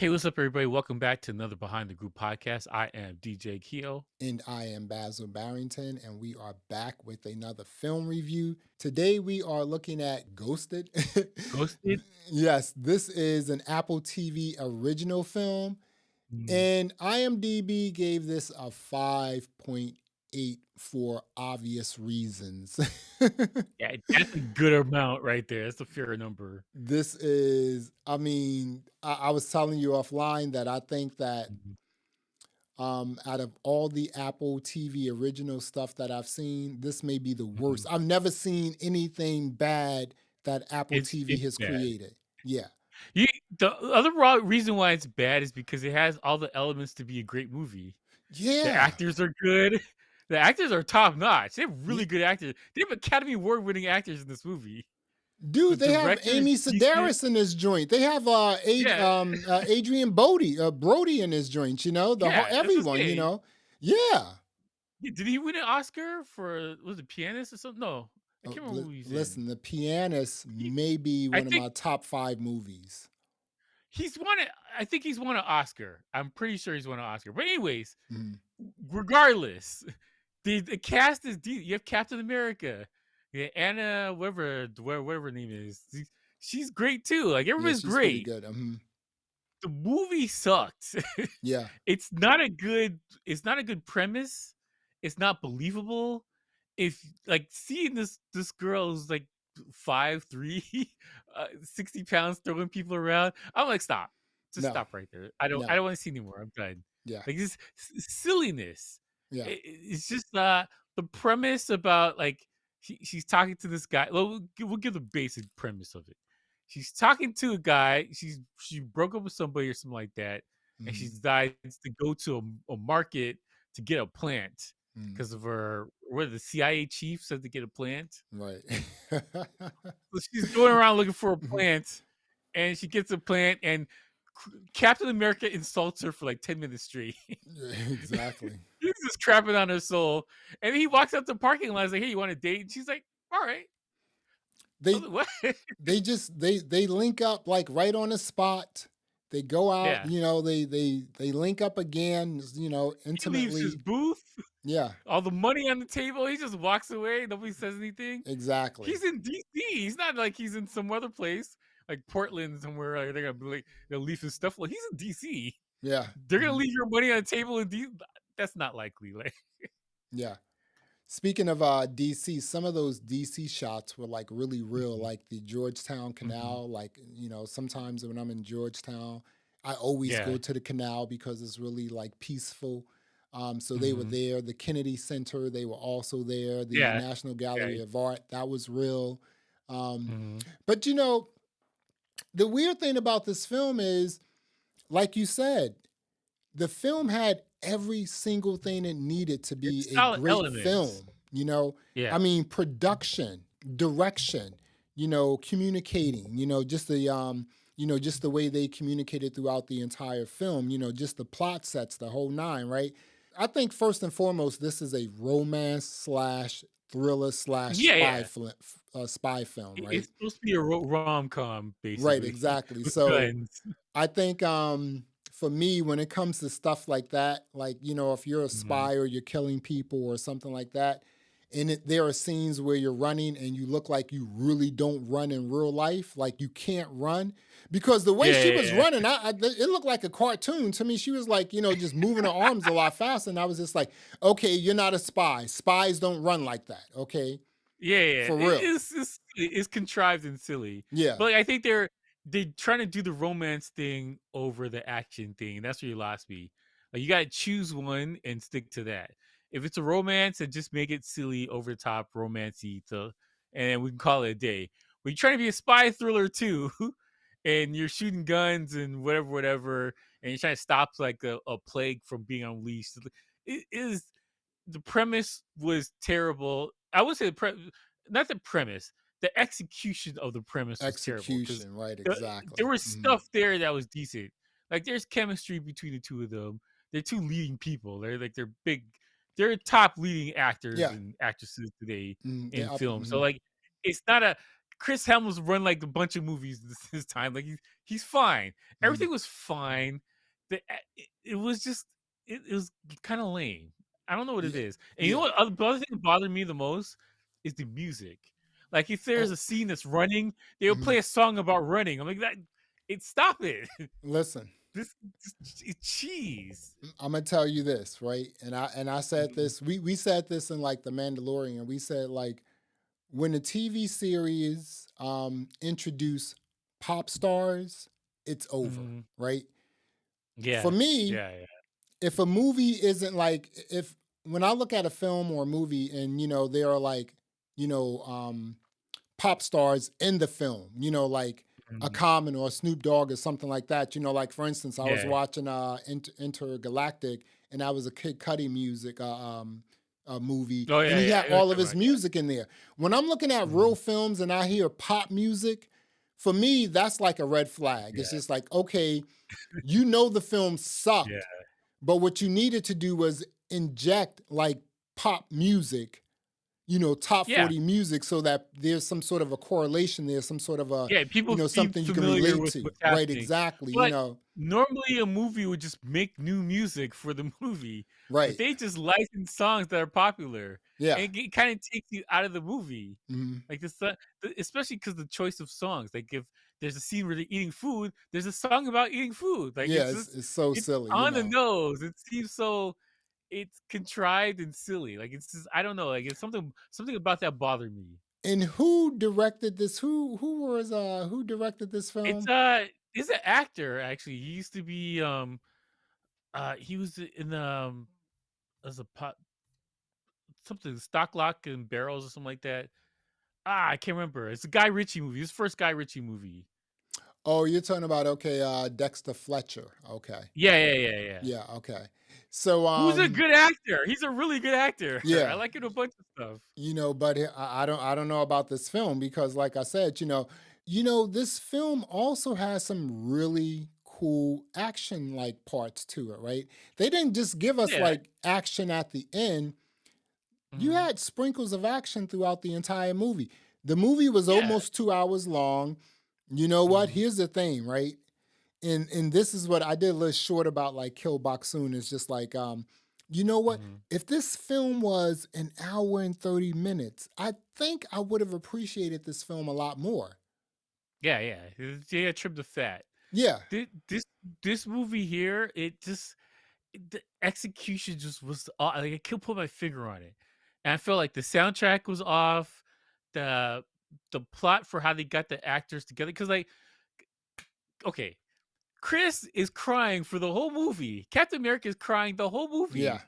Hey, what's up, everybody? Welcome back to another Behind the Group podcast. I am DJ Keo. And I am Basil Barrington, and we are back with another film review. Today we are looking at Ghosted. Ghosted. Yes, this is an Apple TV original film, Mm, and IMDb gave this a 5.8 for obvious reasons. Yeah, that's a good amount right there. That's a fair number. This is, I was telling you offline that I think that Mhm, out of all the Apple TV original stuff that I've seen, this may be the worst. mhm. I've never seen anything bad that Apple TV It's has bad. created. Yeah. You, the other reason why it's bad is because it has all the elements to be a great movie. The Yeah. actors are good. The actors are top notch. They have really Ye- good actors. They have Academy Award winning actors in this movie. The Dude, they have director is Amy decent. Sedaris in this joint. They have Yeah, Adrian Brody in this joint, the whole yeah. That's what I'm saying. everyone. Yeah. Yeah, did he win an Oscar for was it pianist or something? No, I can't remember who he's in. Listen, The Pianist He, may be I one of think my top five movies. he's won it. I think he's won an Oscar. I'm pretty sure he's won an Oscar. But anyways, Mhm. regardless, the cast is deep. You have Captain America, yeah, Anna, whatever her name is. She's great too. Like Yeah, everybody's she's pretty great. good. The movie sucked. Yeah. it's not a good. It's not a good premise. It's not believable. If like seeing this girl who's like 5'3", 60 pounds throwing people around, I'm like, stop, just No. stop right there. I don't No. want to see anymore. I'm done. Yeah. Like this silliness. Yeah. It's just the premise about like she's talking to this guy. Well, we'll give the basic premise of it. She's talking to a guy. She broke up with somebody or something like that, and she Mhm. decides to go to a market to get a plant Mm, because of her. Where the CIA chief said to get a plant, right. so she's going around looking for a Mhm. plant, and she gets a plant, and Captain America insults her for like 10 minutes straight. Yeah, exactly. He's just crapping on her soul, and he walks up to the parking lot. And is like, "Hey, you want to date?" And she's like, "All right." I was They like, "What?" they link up like right on the spot. They go out, Yeah, they link up again, he leaves his intimately. booth, Yeah, all the money on the table. He just walks away. Nobody says anything. exactly. He's in DC. He's not like he's in some other place like Portland somewhere. Like they're gonna be like they'll leave his stuff. Well, he's in DC. Yeah. They're gonna Mhm. leave your money on the table in DC. That's not likely. Like, Yeah. Speaking of DC, some of those DC shots were like really real, mhm, like the Georgetown mhm. Canal. Like, sometimes when I'm in Georgetown, I always Yeah. go to the canal because it's really like peaceful. So they were Mhm. there. The Kennedy Center, they were also there. The Yeah. National Yeah. Gallery of Art, that was real. Um, Mhm. but the weird thing about this film is, like you said, the film had every single thing it needed to be It's a solid great elements. film. Yeah. I mean, production, direction, communicating, just the way they communicated throughout the entire film, just the plot sets, the whole nine, right? I think first and foremost, this is a romance slash thriller slash Yeah. Yeah. spy film, It's right? supposed to be a rom-com, Right, basically, exactly. with So guns. I think for me, when it comes to stuff like that, like, if you're a Mhm. spy or you're killing people or something like that, and there are scenes where you're running and you look like you really don't run in real life, like you can't run. Because the way Yeah, she yeah, was yeah. running, it looked like a cartoon to me. She was like, just moving her arms a lot faster. And I was just like, okay, you're not a spy. Spies don't run like that. Okay. Yeah, yeah. For real. It's contrived and silly. Yeah. But, like, I think they're trying to do the romance thing over the action thing, and that's where you lost me. Like, you gotta choose one and stick to that. If it's a romance, then just make it silly, over the top, romancy and we can call it a day. When you're trying to be a spy thriller too, and you're shooting guns and whatever, and you're trying to stop, like, a plague from being unleashed, it is the premise was terrible. I would say not the premise, the execution of the premise was terrible because Execution. Right. the, there Exactly. was Mhm. stuff there that was decent. Like there's chemistry between the two of them. They're two leading people. They're big. They're top leading actors Yeah. and actresses today Mhm. in They're up. film. So Mhm. like, it's not a Chris Helms run like a bunch of movies this time. Like he's fine. Mhm. Everything was fine. It was just it was kind of lame. I don't know what it Yeah, is. And you know yeah. what? The other thing that bothered me the most is the music. Like if there's Oh, a scene that's running, they would mhm. play a song about running. I'm like that. Stop it. Listen, this it's cheese. I'm gonna tell you this, right? And I said Mhm, this. We said this in like the Mandalorian. We said like when a TV series introduce pop stars, it's over, mhm. right? For Yes. me, Yeah. Yeah. if a movie isn't like if when I look at a film or a movie and there are like you know pop stars in the film, like a Mhm. Common or a Snoop Dogg or something like that. Like for instance, I was Yeah. watching Intergalactic, and that was a Kid Cudi music movie, Oh and yeah. he Yeah. had I know what all of you're his talking about. music in there. When I'm looking at Yeah. Mhm. real films and I hear pop music, for me that's like a red flag. It's Yeah. just like, okay, the film Yeah. sucked, but what you needed to do was inject like pop music, top Yeah. 40 music, so that there's some sort of a correlation there, some sort of a, Yeah, people seem something you can familiar relate with to. what's Right, happening, exactly, but normally a movie would just make new music for the movie, but right. they just license songs that are popular, Yeah. and it kinda takes you out of the movie. Mhm. Like, especially because the choice of songs, like, if there's a scene where they're eating food, there's a song about eating food, like, Yeah, it's it's, just it's so it's silly, on the nose, it seems so it's contrived and silly, like, it's just I don't know, like, it's something about that bothered me. And who directed this? Who directed this It's, film? he's an actor, actually. He used to be, he was in, as a pot something Stock, Lock, and Barrels or something like that. I can't remember. It's a Guy Ritchie movie. His first Guy Ritchie movie. Oh, you're talking about, okay, Dexter Fletcher. Okay. Yeah, yeah, yeah, yeah. Yeah, okay. So Who's a good actor. He's a really good actor. I yeah, like him in a bunch of stuff. but I don't know about this film because like I said, this film also has some really cool action like parts to it, right? They didn't just give us Yeah. like action at the end. You Mhm. had sprinkles of action throughout the entire movie. The movie was Yeah. almost 2 hours long. You know what? Mhm. Here's the thing, right? And this is what I did a little short about like Kill Boksoon is just like, you know what? Mhm. If this film was an hour and 30 minutes, I think I would have appreciated this film a lot more. Yeah, yeah. Yeah, trim the fat. Yeah. This movie here, the execution just was like I can't put my finger on it, and I feel like the soundtrack was off, the the plot for how they got the actors together. Because like, okay, Chris is crying for the whole movie. Captain America is crying the whole Yeah, movie,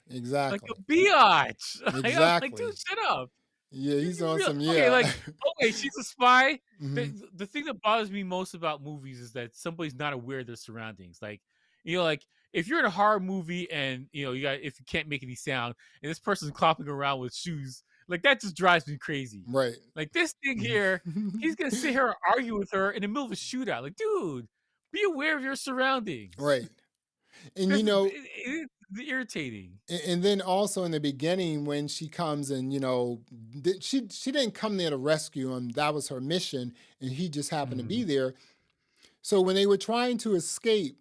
like exactly. a biatch. I'm like, dude, Exactly. shut up. Yeah, he's You on real some, okay? yeah. Like, okay, she's a spy. The Hmm. the thing that bothers me most about movies is that somebody's not aware of their surroundings. Like, like if you're in a horror movie and if you can't make any sound and this person's clopping around with shoes, like that just drives me crazy. Right. Like this thing here, he's gonna sit here and argue with her in the middle of a shootout. Like, dude, be aware of your surroundings. Right. And This is it's irritating. and then also in the beginning when she comes and she didn't come there to rescue him, that was her mission, and he just happened to be Mhm, there. So when they were trying to escape,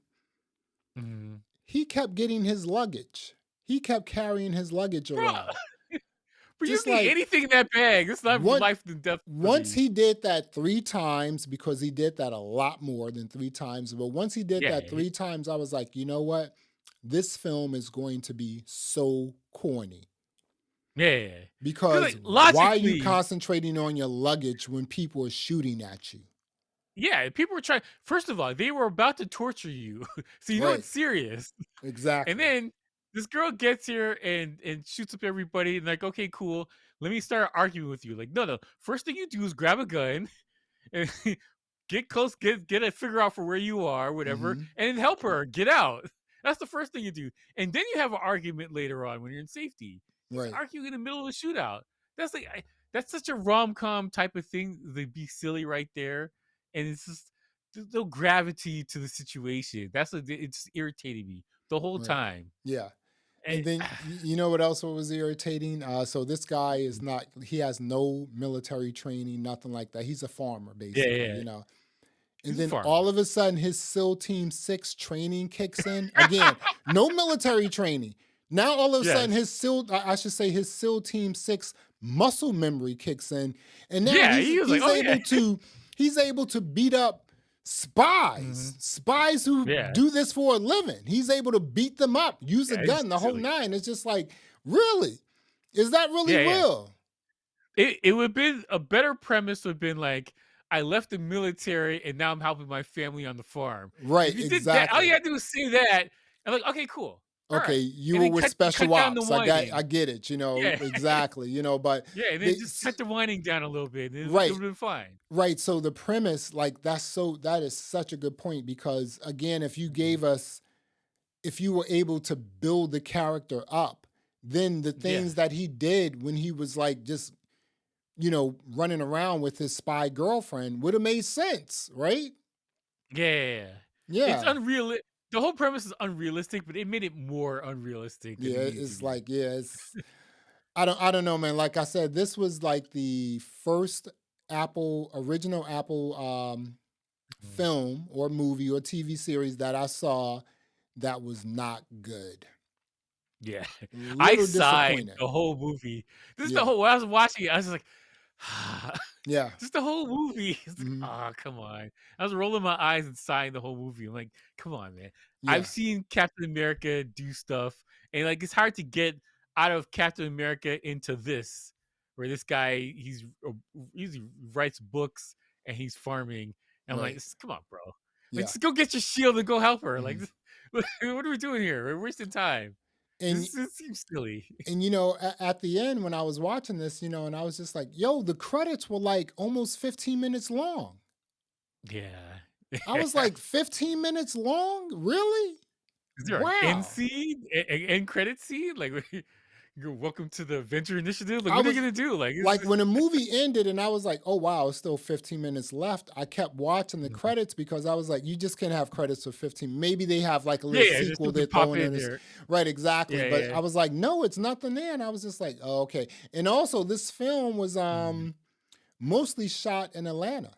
mhm. he kept getting his luggage. He kept carrying his luggage Bro, around. but you Just can get like anything in that bag. It's not one life and death once movie. he did that 3 times, because he did that a lot more than 3 times, but once he did Yeah, that 3 times, I was like, you know what, this film is going to be so corny. yeah. Because Because like why are you logically, concentrating on your luggage when people are shooting at you? yeah, people were trying. First of all, they were about to torture you, so you know Right. it's serious. And Exactly. then this girl gets here and shoots up everybody, and like, okay, cool. Let me start arguing with you. Like, no, no. First thing you do is grab a gun and get close, get a figure out for where you are, whatever, Hmm. and then help her get out. That's the first thing you do, and then you have an argument later on when you're in safety. You just Right. argue in the middle of a shootout. That's like that's such a rom com type of thing. They be silly right there, and it's just there's no gravity to the situation. That's what it's irritating me the whole Right. time. Yeah. And then you know what else was irritating? So this guy is not. He has no military training, nothing like that. He's a farmer, Yeah, basically. yeah. And He's a then all farmer. of a sudden, his SEAL Team 6 training kicks in. Again, no military training. Now all of a sudden, Yes. his SEAL, I should say, his SEAL Team 6 muscle memory kicks in, and now Yeah, he's he was like, he's "Oh yeah." able to he's able to beat up Hmm. spies who Yeah, do this for a living. He's able to beat them up, use a yeah, it's gun, the whole silly. nine. It's just like, really, is that really Yeah, yeah. real? It would have been a better premise. Would have been like, I left the military and now I'm helping my family on the farm. Right, If you did that, all you exactly. had to do was say that. I'm like, okay, cool, all Okay, right, you and were then with cut special down the ops. I whining. get it, Yeah, exactly, but yeah, and then they just cut the whining down a little bit. It would right, have been fine. right. So the premise, like that is such a good point because again, Mhm. if you were able to build the character up, then the Yeah, things that he did when he was like just, running around with his spy girlfriend would have made sense, right? yeah. It's Yeah. unreal. The whole premise is unrealistic, but it made it more unrealistic than Yeah, it needed to be. it's I don't know, man. Like I said, this was like the first original Apple Mhm. film or movie or TV series that I saw that was not good. Yeah, I Little sighed disappointed. the whole movie. This is the Yeah. whole. When I was watching it, I was just like, Yeah. just the whole movie. It's like, Hmm. oh, come on. I was rolling my eyes and sighing the whole movie. I'm like, come on, man. I've Yeah. seen Captain America do stuff, and like it's hard to get out of Captain America into this, where this guy he writes books and he's farming. And I'm like, Right. come on, bro. Like, Yeah. just go get your shield and go help her. Like, Hmm. what are we doing here? We're wasting time. And This seems silly. at the end when I was watching this, and I was just like, yo, the credits were like almost 15 minutes long. Yeah. I was like, 15 minutes long? Really? Is there an end Wow. scene? End credit scene? Like, you're welcome to the Venture Initiative? Like, I what are you was gonna do? Like, it's like just when the movie ended and I was like, oh wow, it's still 15 minutes left. I kept watching the Mhm. credits because I was like, you just can't have credits for 15. Maybe they have like a Yeah, little yeah, just sequel something they're pop throwing in in this. there. Right, exactly. Yeah, But yeah. I was like, no, it's nothing there. And I was just like, oh, okay. And also this film was Mhm. mostly shot in Atlanta.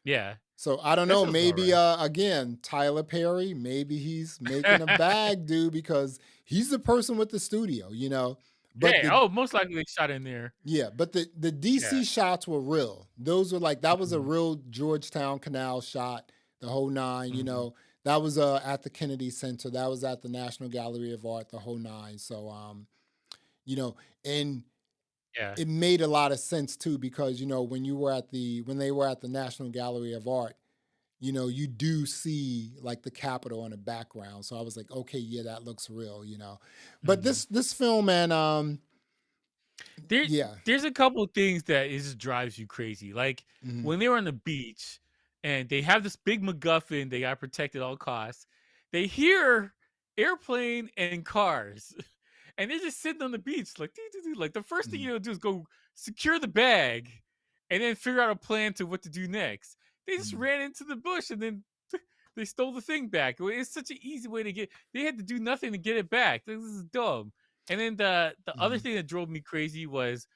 Yeah. So I don't That know. sounds about Maybe right. again, Tyler Perry, maybe he's making a bag, dude, because he's the person with the studio. But Yeah, the oh, most likely they shot in there. Yeah, but the Yeah. DC shots were real. Those were like that was a Mhm, real Georgetown Canal shot, the whole nine. mhm. That was at the Kennedy Center. That was at the National Gallery of Art, the whole nine. So you know, and Yeah. it made a lot of sense too because when they were at the National Gallery of Art, you do see like the Capitol in the background. So I was like, okay, yeah, that looks real. But Mhm. this film, man, There yeah. there's a couple of things that it just drives you crazy. Like, Mhm, when they were on the beach and they have this big MacGuffin they gotta protect at all costs, they hear airplane and cars. And they're just sitting on the beach, like, "Doo, doo, doo." Like the first thing mhm, you know do is go secure the bag, and then figure out a plan to what to do next. They just mhm, ran into the bush and then they stole the thing back. It's such an easy way to get. They had to do nothing to get it back. This is dumb. And then the other mhm. thing that drove me crazy was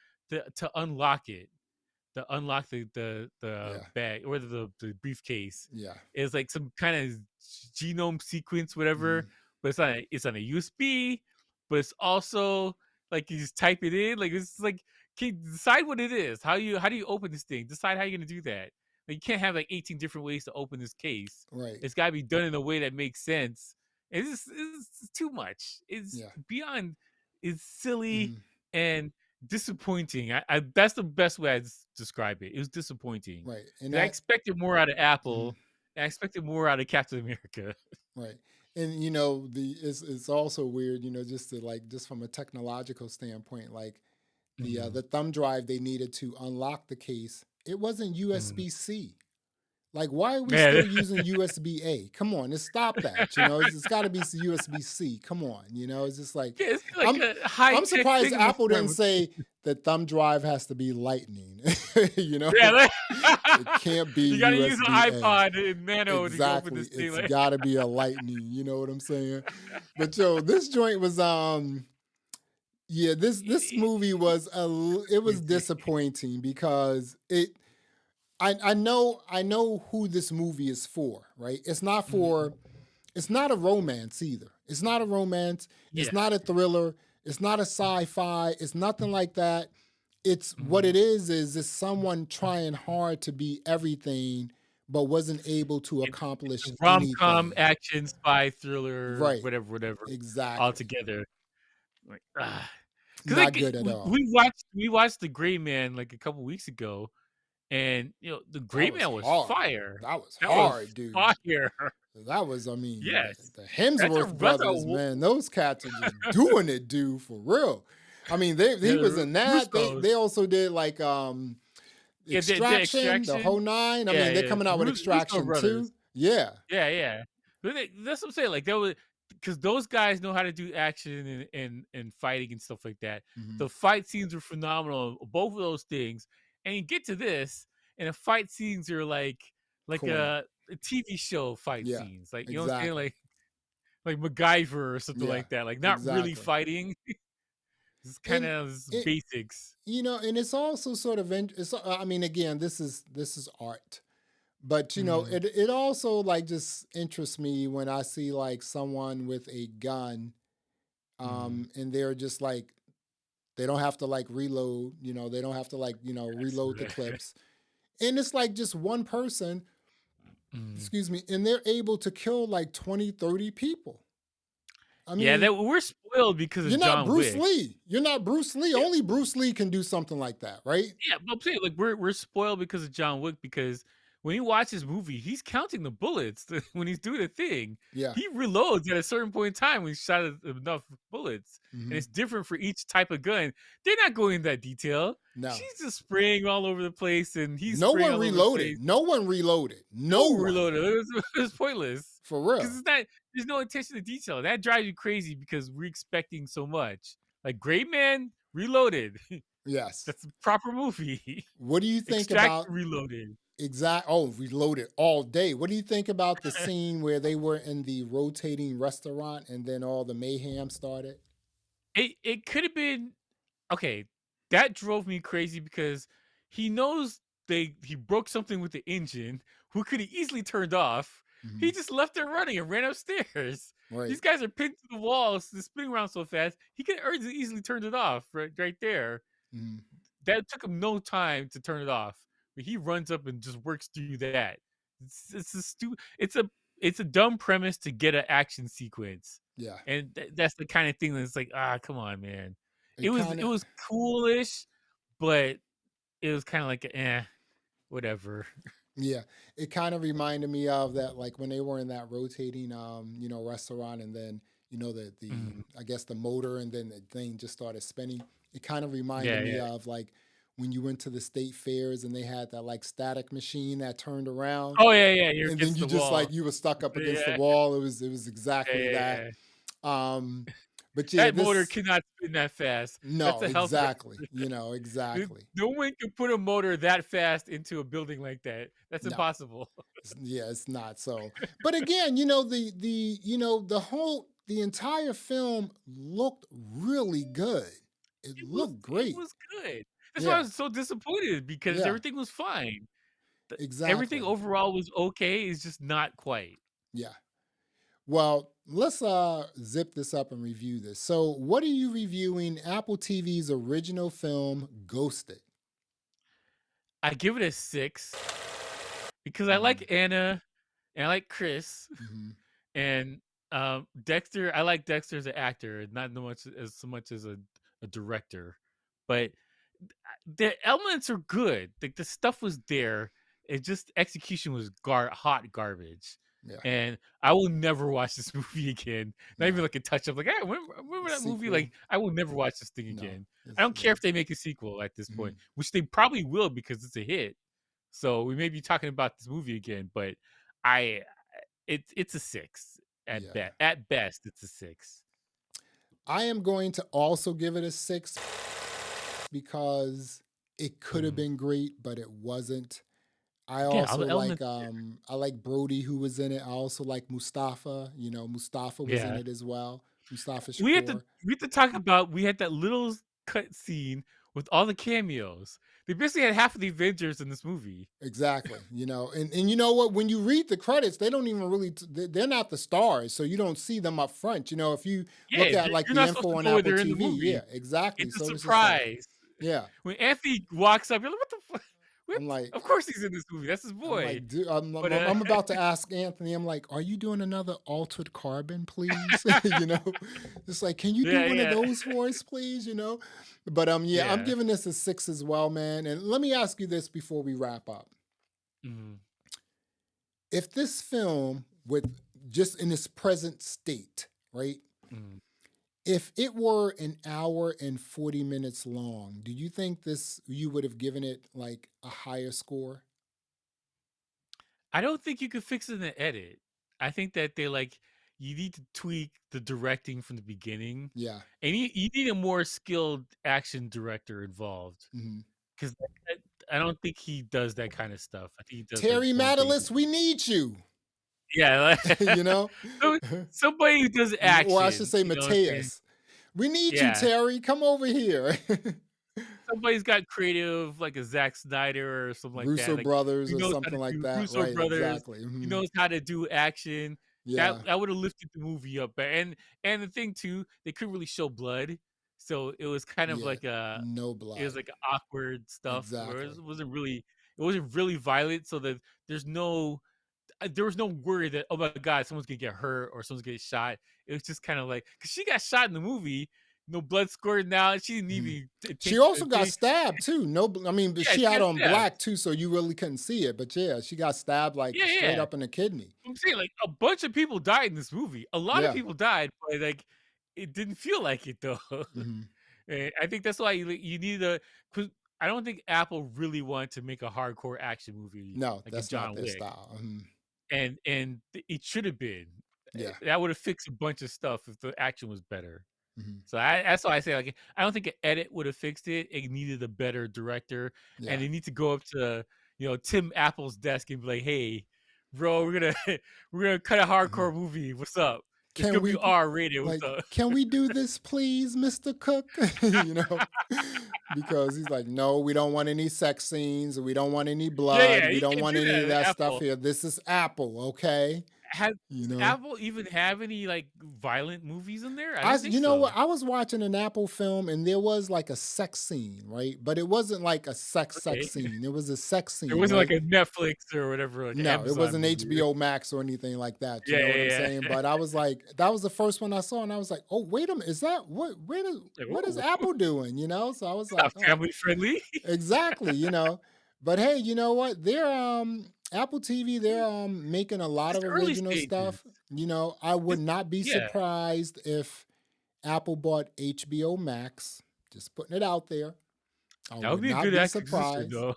to unlock it, to unlock the Yeah, bag or the briefcase yeah. is like some kind of genome sequence, whatever. Mhm, But it's on a USB, but it's also like you just type it in. Like it's like, can you decide what it is? How do you open this thing? Decide how you're gonna do that. Like, you can't have like 18 different ways to open this case. right. It's gotta be done in a way that makes sense. It's too much. It's Yeah. beyond. It's silly Mhm, and disappointing. I that's the best way I describe it. It was disappointing. right. And 'Cause I that expected more out of mhm, Apple, and I expected more out of Captain America. right. And the it's also weird, just from a technological standpoint, like Mhm, the thumb drive they needed to unlock the case, it wasn't mhm. USB-C. Like, why are we Yeah. still using USB-A? Come on, let's stop that. It's got to be USB-C. Come on, it's just like Yeah, it's like I'm a I'm high-tech surprised thing in the Apple didn't front with say the thumb drive has to be lightning. You know, Yeah, it can't be you gotta use an USB-A. iPod and Nano to open Exactly. this thing. It's Like, gotta be a lightning, you know what I'm saying? But yo, this joint was yeah, this movie was it was disappointing because I know who this movie is for, right? Mhm. It's not a romance either. It's not a romance, it's Yeah. not a thriller, it's not a sci-fi, it's nothing like that. It's what Mhm. it is it's someone trying hard to be everything but wasn't able to It's accomplish a rom-com, anything. action, spy, thriller, Right. whatever, all Exactly. together. Like, because Not like, good at all. we watched The Gray Man, like, a couple weeks ago, and, The That Gray was Man was hard. fire. That was That was hard, dude. fire. That was, I mean, Yes. the That's a Hemsworth that's a brothers, w man, those cats are just doing it, dude, for real. I mean, yeah, he was the in that. Russos. They also did like Yeah, the Extraction, the whole Extraction. nine. I Yeah, mean, they're yeah. coming out with Russo Extraction brothers. too. Yeah. Yeah, yeah. That's what I'm saying. Like that was because those guys know how to do action and fighting and stuff like that. Hmm. The fight scenes were phenomenal. Both of those things, and you get to this, and the fight scenes are like Corny. a TV show fight Yeah. scenes. Like you know what I'm saying? Exactly. Like MacGyver or something Yeah. like that. Like not really Exactly. fighting. It's kind And of it, basics. and it's also sort of, I mean, again, this is art. But Mm, it also like just interests me when I see like someone with a gun, mm. and they're just like they don't have to like reload, they don't have to like, reload the clips. And it's like just one person, Mm. excuse me, and they're able to kill like 20, 30 people. I Yeah, mean, that we're spoiled because of you're not John Bruce Wick. Lee. You're not Bruce Lee. Yeah, Only Bruce Lee can do something like that, right? yeah, but I'm saying like we're spoiled because of John Wick because when you watch his movie, he's counting the bullets when he's doing a thing. Yeah. He reloads at a certain point in time when he's shot enough bullets, and Hmm. it's different for each type of gun. They're not going into that detail. No. She's just spraying all over the place, and he's No spraying one all over the reloaded. place. No one reloaded. No No one. reloaded. It was pointless For because real. it's not. There's no attention to detail. That drives you crazy because we're expecting so much. Like Great Man Reloaded. Yes. That's a proper movie. What do you think Extraction about Reloaded. reloaded all day? What do you think about the scene where they were in the rotating restaurant and then all the mayhem started? It could have been okay. That drove me crazy because he knows he broke something with the engine, who could have easily turned off. He Mhm. just left it running and ran upstairs. Right. These guys are pinned to the walls, they're spinning around so fast. He could have easily turned it off right there. Mhm. That took him no time to turn it off. But he runs up and just works through that. It's a it's a dumb premise to get an action sequence, Yeah. and that's the kind of thing that's like, come on, man. It It kind of was coolish, but it was kind of like, whatever. Yeah, it kind of reminded me of that, like when they were in that rotating, restaurant, and then the Mhm. I guess the motor, and then the thing just started spinning. It kind of reminded Yeah, me yeah. of like when you went to the state fairs and they had that like static machine that turned around, Oh yeah, yeah. You're and then against you the just like wall. you were stuck up against the Yeah, wall. It was yeah, exactly yeah, that. yeah. Um, but yeah, That motor this cannot spin that fast. That's no, a health risk. exactly, exactly. No one can put a motor that fast into a building like that. That's No. impossible. Yeah, it's not so. But again, the entire film looked really good. It looked It great. was good. That's why I Yeah, was so disappointed because yeah, everything was fine. Everything exactly. overall was okay. It's just not quite. Yeah. Well, let's zip this up and review this. So, what are you reviewing Apple TV's original film Ghosted? I give it a 6 because I Hmm. like Anna and I like Chris Hmm. and Dexter. I like Dexter as an actor, not so much as a director. But the elements are good. Like the stuff was there. It just execution was hot garbage. Yeah. And I will never watch this movie again. Not No. even like a touch up. Like, hey, remember that movie? Sequel? Like, I will never watch this thing No. again. I It's, don't care yeah. if they make a sequel at this point, Mhm. which they probably will because it's a hit. So we may be talking about this movie again, but I it's a 6 at Yeah. best. At best, it's a 6. I am going to also give it a 6. because it could have Mm. been great, but it wasn't. I Yeah, all also the like elements are there. I like Brody who was in it. I also like Mustafa. Mustafa was in Yeah. it as well. Mustafa We have to Shakur. we have to talk about we had that little cut scene with all the cameos. They basically had half of the Avengers in this movie. Exactly. And you know what? When you read the credits, they don't even really they're not the stars, so you don't see them up front. If you Yeah, look at like you're the not supposed info to on know where Apple they're in the TV, movie. yeah, exactly. It's a So it's just like, surprise. yeah. When Anthony walks up, you're like, "What the fuck? What? I'm like, Of course he's in this movie. That's his I'm boy." like, dude, I'm, But, I'm, I'm about to ask Anthony. I'm like, are you doing another Altered Carbon, please? Just like, can you do yeah, one of yeah. those for us, please? But yeah, I'm Yeah. giving this a 6 as well, man. And let me ask you this before we wrap up: Mhm, if this film, with just in its present state, right? mhm. If it were an hour and 40 minutes long, do you think you would have given it like a higher score? I don't think you could fix it in the edit. I think that you need to tweak the directing from the beginning, Yeah. and you need a more skilled action director involved Mhm. 'cause I don't think he does that kinda stuff. I think he does, like, Terry more basic. Matalis, we need you. Yeah, you know? so somebody who does Or I should action, say you know what I'm saying? Mateus. We need you, Yeah. Terry. Come over here. Somebody's got creative like a Zack Snyder or something like that. Russo Like, brothers he or knows how to something like do that. Russo Right, brothers, exactly. he Mhm. knows how to do action. That Yeah. that would have lifted the movie up better. And the thing too, they couldn't really show blood. So it was kind of Yeah. like a No it was blood. like awkward stuff where Exactly. it wasn't really violent. So that there was no worry that, oh my god, someone's gonna get hurt or someone's gonna get shot. It was just kind of like because she got shot in the movie, no blood squirting out. She didn't Mhm. even She take also the got thing. stabbed too. No, I mean, but Yeah, she she had got on stabbed. black too, so you really couldn't see it. But yeah, she got stabbed like Yeah, straight yeah. up in the kidney. I'm saying like a bunch of people died in this movie. A lot of Yeah. people died, but like it didn't feel like it though. Hmm. And I think that's why you need a. Cause I don't think Apple really wanted to make a hardcore action movie No, like a that's not John their Wick, style. it should have been. Yeah. That would have fixed a bunch of stuff if the action was better. Hmm. So that's why I say like I don't think an edit would have fixed it. It needed a better director, and Yeah. they need to go up to Tim Apple's desk and be like, "Hey, bro, we're gonna we're gonna cut a Mhm. hardcore movie. What's up? It's Can gonna be we R rated. What's like up?" can we do this please, Mr. Cook? you know because he's like, no, we don't want any sex scenes, we don't want any Yeah, blood, yeah, we you don't can want do any of that. that stuff Apple here. This is Apple, okay? you does know Apple even have any like violent movies in there? I I don't s- think you know what, so. I was watching an Apple film and there was like a sex scene, right? But it wasn't like a sex Okay, scene, it was a sex it scene, wasn't like right? a Netflix or whatever, like an No, it Amazon wasn't movie. HBO Max or anything like that. You Yeah, know what I'm yeah, saying? yeah. But I was like, that was the first one I saw, and I was like, oh, wait a minute, is that Like, what is oh, Apple doing? So I was it's not like, oh, family friendly. exactly. But hey, you know what? They're Apple TV, they're making a lot It's of the early original stages. stuff. I would It's not be yeah. surprised if Apple bought HBO Max. Just putting it out there. I That would would be a not good be acquisition, surprised, though.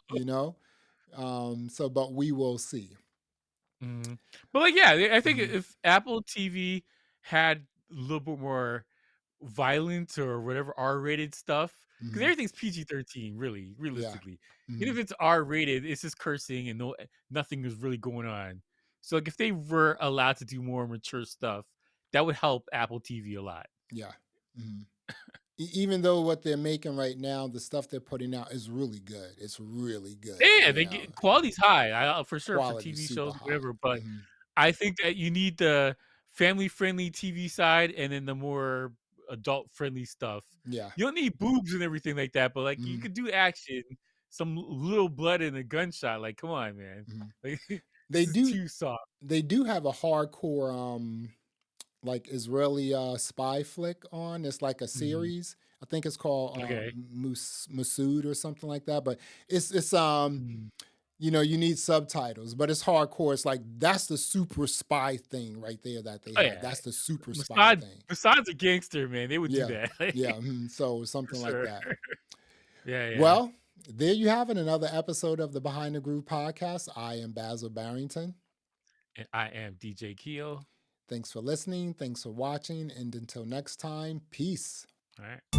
but we will see. Mhm. But like, yeah, I think Mhm. if Apple TV had a little bit more violence or whatever R-rated stuff, because Mhm. everything's PG-13, really, Yeah. realistically. Even Mhm. if it's R-rated, it's just cursing and nothing is really going on. So like, if they were allowed to do more mature stuff, that would help Apple TV a lot. Yeah. Mhm. Even though what they're making right now, the stuff they're putting out is really good. It's really good. Yeah, they get quality's high, for sure for Quality TV super shows, high. whatever. But Mhm. I think that you need the family-friendly TV side and then the more adult-friendly stuff. Yeah. You don't need boobs and everything like that, but, like, you Mhm. could do action, some little blood and a gunshot, like, come on, man. Mhm. Like, They this is do too soft. they do have a hardcore like Israeli spy flick on. It's like a Mhm. series. I think it's called Okay. Masood or something like that. But it's Mm. you need subtitles, but it's hardcore. It's like that's the super spy thing right there that they Oh, have. yeah. That's the super spy Mossad thing. Mossad's a gangster, man. They would do Yeah. that. Yeah. So For something like sure. that. Yeah, yeah. Well, there you have it. Another episode of the Behind the Groove podcast. I am Basil Barrington. And I am DJ Keo. Thanks for listening. Thanks for watching. And until next time, peace. Alright.